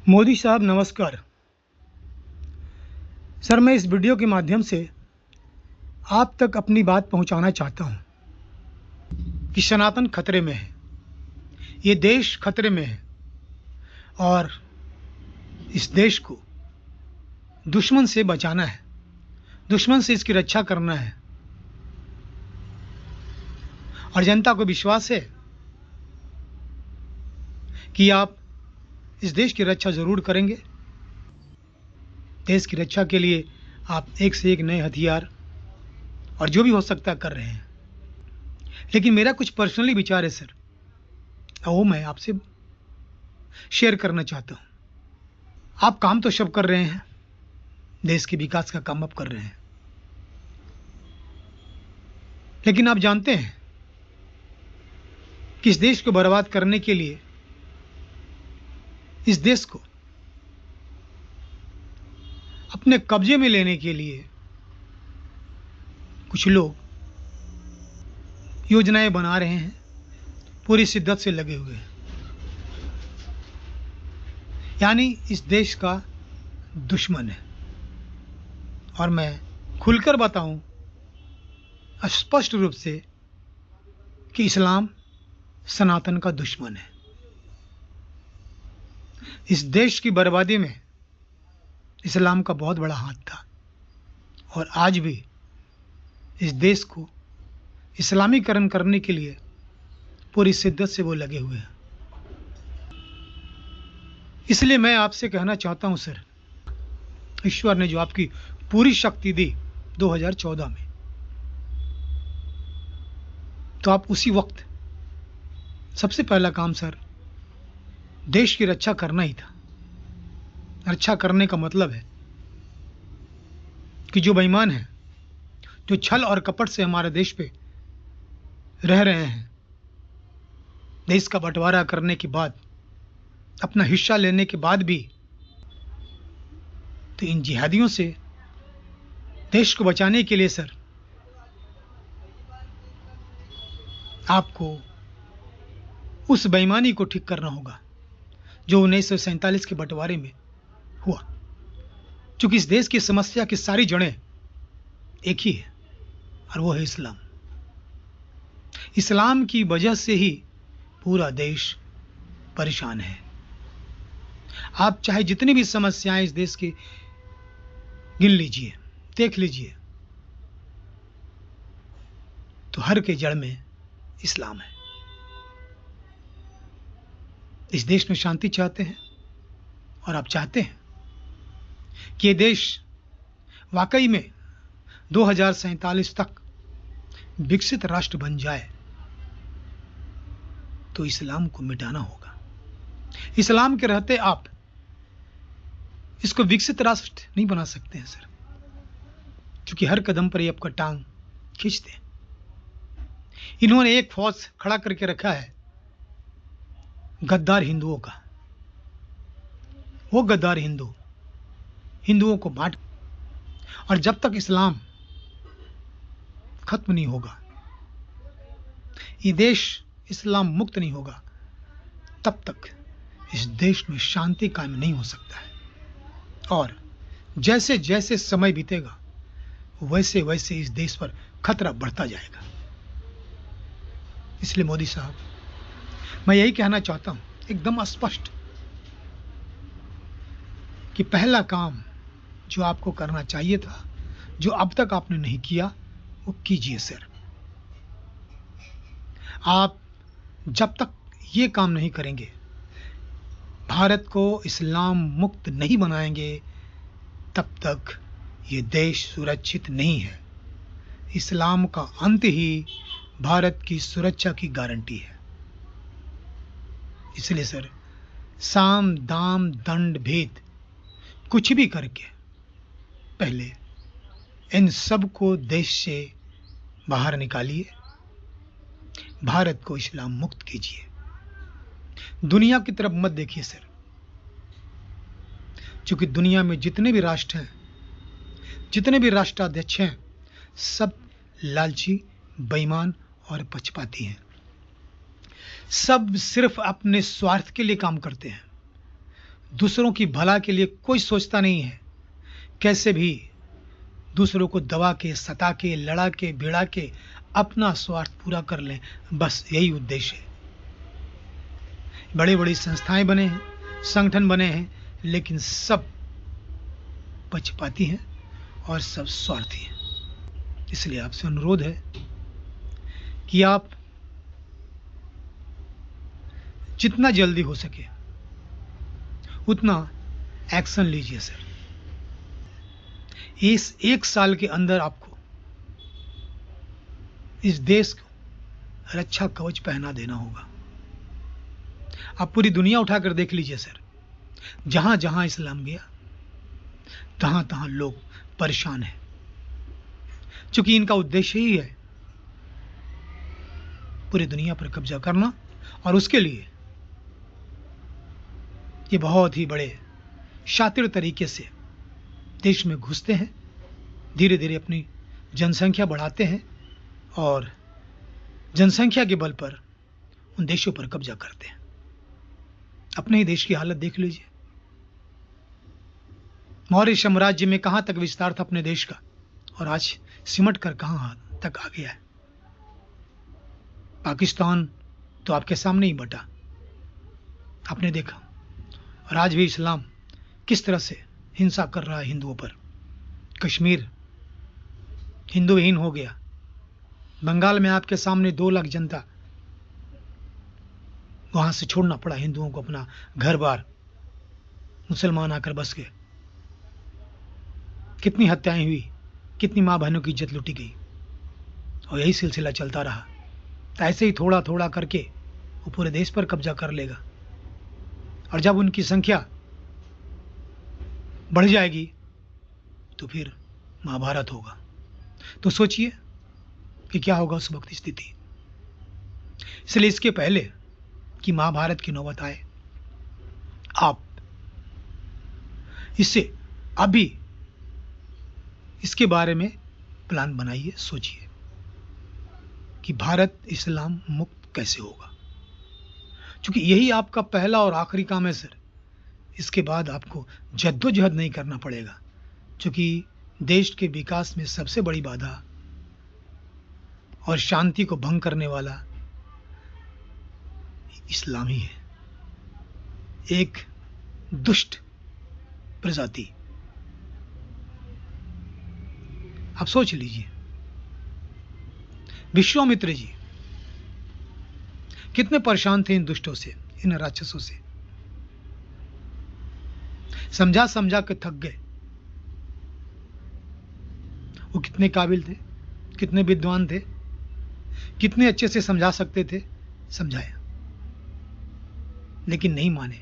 मोदी साहब नमस्कार। सर, मैं इस वीडियो के माध्यम से आप तक अपनी बात पहुंचाना चाहता हूं कि सनातन खतरे में है, ये देश खतरे में है और इस देश को दुश्मन से बचाना है, दुश्मन से इसकी रक्षा करना है। और जनता को विश्वास है कि आप इस देश की रक्षा जरूर करेंगे। देश की रक्षा के लिए आप एक से एक नए हथियार और जो भी हो सकता है कर रहे हैं। लेकिन मेरा कुछ पर्सनली विचार है सर, वो मैं आपसे शेयर करना चाहता हूं। आप काम तो सब कर रहे हैं, देश के विकास का काम आप कर रहे हैं, लेकिन आप जानते हैं कि इस देश को बर्बाद करने के लिए, इस देश को अपने कब्जे में लेने के लिए कुछ लोग योजनाएं बना रहे हैं, पूरी शिद्दत से लगे हुए हैं। यानी इस देश का दुश्मन है। और मैं खुलकर बताऊं स्पष्ट रूप से कि इस्लाम सनातन का दुश्मन है। इस देश की बर्बादी में इस्लाम का बहुत बड़ा हाथ था और आज भी इस देश को इस्लामीकरण करने के लिए पूरी शिद्दत से वो लगे हुए हैं। इसलिए मैं आपसे कहना चाहता हूं सर, ईश्वर ने जो आपकी पूरी शक्ति दी 2014 में, तो आप उसी वक्त सबसे पहला काम सर देश की रक्षा करना ही था। रक्षा करने का मतलब है कि जो बेईमान हैं, जो छल और कपट से हमारे देश पे रह रहे हैं, देश का बंटवारा करने के बाद, अपना हिस्सा लेने के बाद भी, तो इन जिहादियों से देश को बचाने के लिए सर आपको उस बेईमानी को ठीक करना होगा जो 1947 के बंटवारे में हुआ। क्योंकि इस देश की समस्या की सारी जड़ें एक ही है और वो है इस्लाम। इस्लाम की वजह से ही पूरा देश परेशान है। आप चाहे जितनी भी समस्याएं इस देश की गिन लीजिए, देख लीजिए, तो हर के जड़ में इस्लाम है। इस देश में शांति चाहते हैं और आप चाहते हैं कि ये देश वाकई में 2047 तक विकसित राष्ट्र बन जाए, तो इस्लाम को मिटाना होगा। इस्लाम के रहते आप इसको विकसित राष्ट्र नहीं बना सकते हैं सर, क्योंकि हर कदम पर ये आपका टांग खींचते हैं। इन्होंने एक फौज खड़ा करके रखा है गद्दार हिंदुओं का। वो गद्दार हिंदुओं को बांट, और जब तक इस्लाम खत्म नहीं होगा, ये देश इस्लाम मुक्त नहीं होगा, तब तक इस देश में शांति कायम नहीं हो सकता है। और जैसे जैसे समय बीतेगा, वैसे वैसे इस देश पर खतरा बढ़ता जाएगा। इसलिए मोदी साहब, मैं यही कहना चाहता हूं एकदम स्पष्ट कि पहला काम जो आपको करना चाहिए था, जो अब तक आपने नहीं किया, वो कीजिए सर। आप जब तक ये काम नहीं करेंगे, भारत को इस्लाम मुक्त नहीं बनाएंगे, तब तक ये देश सुरक्षित नहीं है। इस्लाम का अंत ही भारत की सुरक्षा की गारंटी है। इसलिए सर, साम दाम दंड भेद कुछ भी करके पहले इन सब को देश से बाहर निकालिए, भारत को इस्लाम मुक्त कीजिए। दुनिया की तरफ मत देखिए सर, क्योंकि दुनिया में जितने भी राष्ट्र हैं, जितने भी राष्ट्राध्यक्ष हैं, सब लालची, बेईमान और पक्षपाती हैं। सब सिर्फ अपने स्वार्थ के लिए काम करते हैं। दूसरों की भला के लिए कोई सोचता नहीं है। कैसे भी दूसरों को दबा के, सता के, लड़ा के, भिड़ा के अपना स्वार्थ पूरा कर लें, बस यही उद्देश्य है। बड़ी बड़ी संस्थाएं बने हैं, संगठन बने हैं, लेकिन सब पक्षपाती हैं और सब स्वार्थी हैं। इसलिए आपसे अनुरोध है कि आप जितना जल्दी हो सके उतना एक्शन लीजिए सर। इस 1 साल के अंदर आपको इस देश को रक्षा कवच पहना देना होगा। आप पूरी दुनिया उठाकर देख लीजिए सर, जहां जहां इस्लाम गया तहां तहां लोग परेशान हैं, क्योंकि इनका उद्देश्य ही है पूरी दुनिया पर कब्जा करना। और उसके लिए ये बहुत ही बड़े शातिर तरीके से देश में घुसते हैं, धीरे धीरे अपनी जनसंख्या बढ़ाते हैं और जनसंख्या के बल पर उन देशों पर कब्जा करते हैं। अपने ही देश की हालत देख लीजिए। मौर्य साम्राज्य में कहां तक विस्तार था अपने देश का, और आज सिमट कर कहां तक आ गया है। पाकिस्तान तो आपके सामने ही बटा, आपने देखा। और आज भी इस्लाम किस तरह से हिंसा कर रहा है हिंदुओं पर। कश्मीर हिंदूहीन हो गया। बंगाल में आपके सामने 2 लाख जनता, वहां से छोड़ना पड़ा हिंदुओं को अपना घर बार, मुसलमान आकर बस गए। कितनी हत्याएं हुई, कितनी मां बहनों की इज्जत लूटी गई, और यही सिलसिला चलता रहा। तो ऐसे ही थोड़ा थोड़ा करके वो पूरे देश पर कब्जा कर लेगा, और जब उनकी संख्या बढ़ जाएगी तो फिर महाभारत होगा। तो सोचिए कि क्या होगा उस वक्त स्थिति। इसलिए इसके पहले कि महाभारत की नौबत आए, आप इससे अभी इसके बारे में प्लान बनाइए, सोचिए कि भारत इस्लाम मुक्त कैसे होगा, क्योंकि यही आपका पहला और आखिरी काम है सर। इसके बाद आपको जद्दोजहद नहीं करना पड़ेगा, क्योंकि देश के विकास में सबसे बड़ी बाधा और शांति को भंग करने वाला इस्लाम ही है। एक दुष्ट प्रजाति। आप सोच लीजिए, विश्वामित्र जी कितने परेशान थे इन दुष्टों से, इन राक्षसों से। समझा समझा के थक गए। वो कितने काबिल थे, कितने विद्वान थे, कितने अच्छे से समझा सकते थे, समझाया, लेकिन नहीं माने।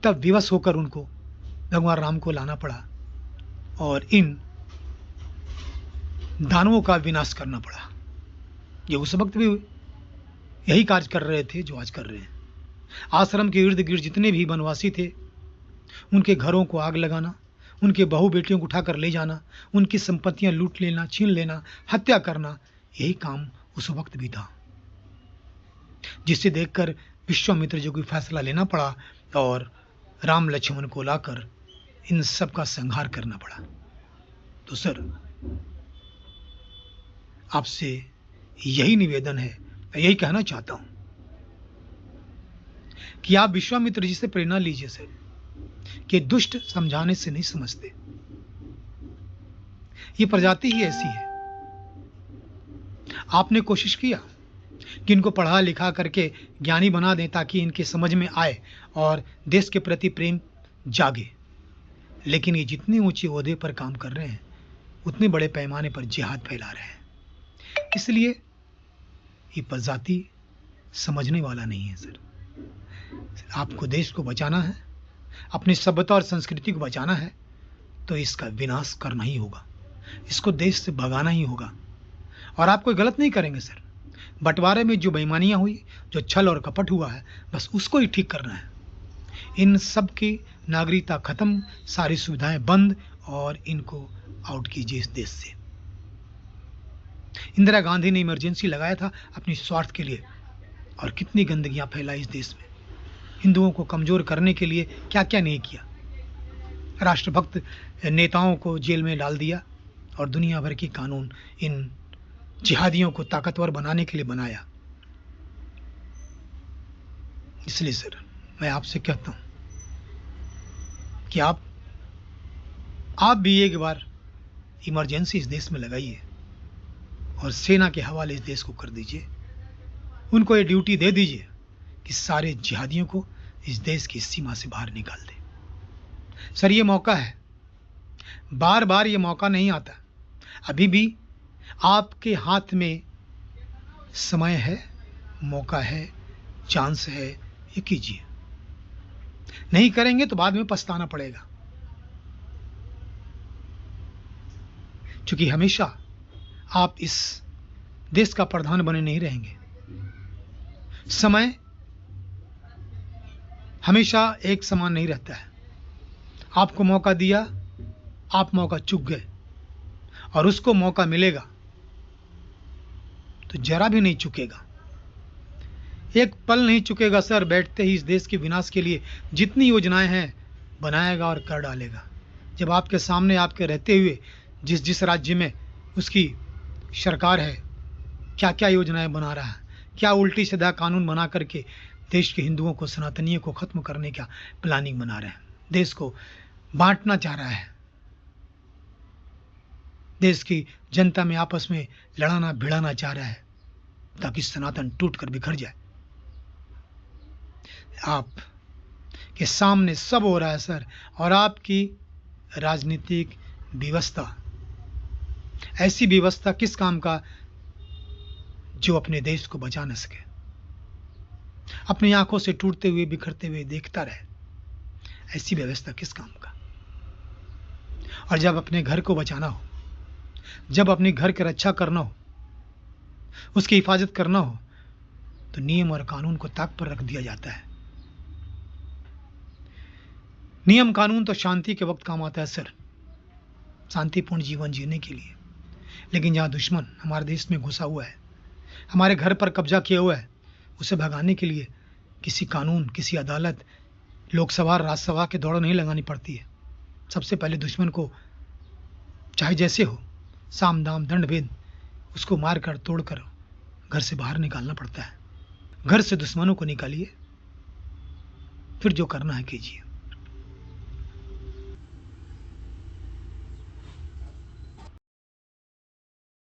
तब विवश होकर उनको भगवान राम को लाना पड़ा और इन दानवों का विनाश करना पड़ा। ये उस वक्त भी यही कार्य कर रहे थे जो आज कर रहे हैं। आश्रम के इर्द गिर्द जितने भी वनवासी थे, उनके घरों को आग लगाना, उनके बहू बेटियों को उठाकर ले जाना, उनकी संपत्तियां लूट लेना, छीन लेना, हत्या करना, यही काम उस वक्त भी था, जिसे देखकर विश्वामित्र जी को फैसला लेना पड़ा और राम लक्ष्मण को लाकर इन सब का संहार करना पड़ा। तो सर, आपसे यही निवेदन है, मैं यही कहना चाहता हूं कि आप विश्वामित्र जी से प्रेरणा लीजिए सर, कि दुष्ट समझाने से नहीं समझते। ये प्रजाति ही ऐसी है। आपने कोशिश किया कि इनको पढ़ा लिखा करके ज्ञानी बना दें ताकि इनके समझ में आए और देश के प्रति प्रेम जागे, लेकिन ये जितने ऊंचे ओहदे पर काम कर रहे हैं उतने बड़े पैमाने पर जिहाद फैला रहे हैं। इसलिए ये प्रजाति समझने वाला नहीं है सर। आपको देश को बचाना है, अपनी सभ्यता और संस्कृति को बचाना है, तो इसका विनाश करना ही होगा, इसको देश से भगाना ही होगा। और आप कोई गलत नहीं करेंगे सर। बंटवारे में जो बेईमानियां हुई, जो छल और कपट हुआ है, बस उसको ही ठीक करना है। इन सब की नागरिकता खत्म, सारी सुविधाएं बंद, और इनको आउट कीजिए इस देश से। इंदिरा गांधी ने इमरजेंसी लगाया था अपनी स्वार्थ के लिए, और कितनी गंदगियां फैलाई इस देश में। हिंदुओं को कमजोर करने के लिए क्या क्या नहीं किया। राष्ट्रभक्त नेताओं को जेल में डाल दिया और दुनिया भर के कानून इन जिहादियों को ताकतवर बनाने के लिए बनाया। इसलिए सर मैं आपसे कहता हूं कि आप भी एक बार इमरजेंसी इस देश में लगाइए और सेना के हवाले इस देश को कर दीजिए। उनको ये ड्यूटी दे दीजिए कि सारे जिहादियों को इस देश की सीमा से बाहर निकाल दे। सर ये मौका है, बार बार ये मौका नहीं आता। अभी भी आपके हाथ में समय है, मौका है, चांस है, ये कीजिए। नहीं करेंगे तो बाद में पछताना पड़ेगा, क्योंकि हमेशा आप इस देश का प्रधान बने नहीं रहेंगे। समय हमेशा एक समान नहीं रहता है। आपको मौका दिया, आप मौका चूक गए, और उसको मौका मिलेगा तो जरा भी नहीं चुकेगा, एक पल नहीं चुकेगा सर। बैठते ही इस देश के विनाश के लिए जितनी योजनाएं हैं बनाएगा और कर डालेगा। जब आपके सामने, आपके रहते हुए जिस जिस राज्य में उसकी सरकार है, क्या क्या योजनाएं बना रहा है, क्या उल्टी सीधा कानून बना करके देश के हिंदुओं को, सनातनियों को खत्म करने का प्लानिंग बना रहे हैं। देश को बांटना चाह रहा है, देश की जनता में आपस में लड़ाना भिड़ाना चाह रहा है ताकि सनातन टूट कर बिखर जाए। आप के सामने सब हो रहा है सर, और आपकी राजनीतिक व्यवस्था, ऐसी व्यवस्था किस काम का जो अपने देश को बचा न सके, अपनी आंखों से टूटते हुए बिखरते हुए देखता रहे, ऐसी व्यवस्था किस काम का। और जब अपने घर को बचाना हो, जब अपने घर की रक्षा करना हो, उसकी हिफाजत करना हो, तो नियम और कानून को ताक पर रख दिया जाता है। नियम कानून तो शांति के वक्त काम आता है सर, शांतिपूर्ण जीवन जीने के लिए। लेकिन जहां दुश्मन हमारे देश में घुसा हुआ है, हमारे घर पर कब्जा किया हुआ है, उसे भगाने के लिए किसी कानून, किसी अदालत, लोकसभा, राज्यसभा के दौड़ नहीं लगानी पड़ती है। सबसे पहले दुश्मन को चाहे जैसे हो, साम दाम दंड भेद, उसको मार कर तोड़ कर घर से बाहर निकालना पड़ता है। घर से दुश्मनों को निकालिए, फिर जो करना है कीजिए।